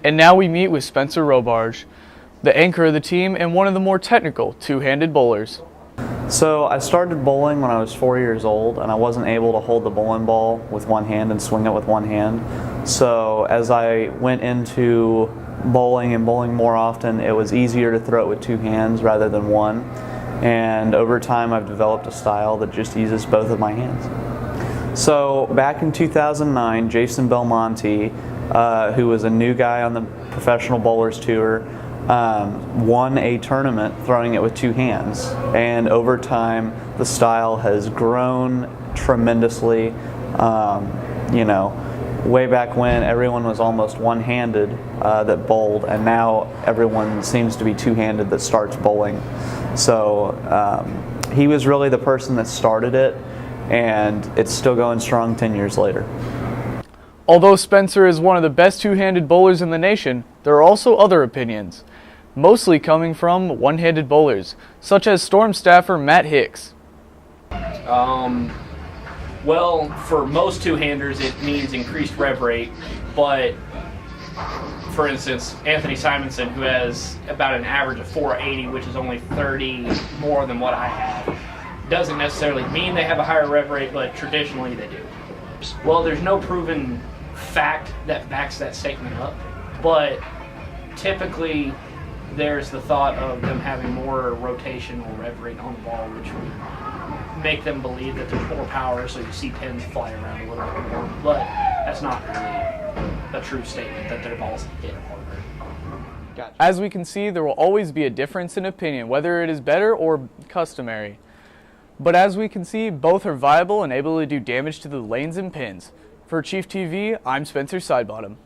And now we meet with Spencer Robarge, the anchor of the team and one of the more technical two-handed bowlers. So I started bowling when I was 4 years old, and I wasn't able to hold the bowling ball with one hand and swing it with one hand. So as I went into bowling and bowling more often, it was easier to throw it with two hands rather than one. And over time I've developed a style that just uses both of my hands. So back in 2009, Jason Belmonte, who was a new guy on the Professional Bowlers Tour, won a tournament throwing it with two hands, and over time the style has grown tremendously. Way back when everyone was almost one-handed that bowled, and now everyone seems to be two-handed that starts bowling. So he was really the person that started it, and it's still going strong 10 years later. Although Spencer is one of the best two-handed bowlers in the nation, there are also other opinions, mostly coming from one-handed bowlers, such as Storm staffer Matt Hicks. Well, for most two-handers, it means increased rev rate, but for instance, Anthony Simonson, who has about an average of 480, which is only 30 more than what I have, doesn't necessarily mean they have a higher rev rate, but traditionally they do. Well, there's no proven fact that backs that statement up, but typically there's the thought of them having more rotational rev rate on the ball, which would make them believe that there's more power, so you see pins fly around a little bit more, but that's not really a true statement that their balls hit harder. Gotcha. As we can see, there will always be a difference in opinion, whether it is better or customary. But as we can see, both are viable and able to do damage to the lanes and pins. For Chief TV, I'm Spencer Sidebottom.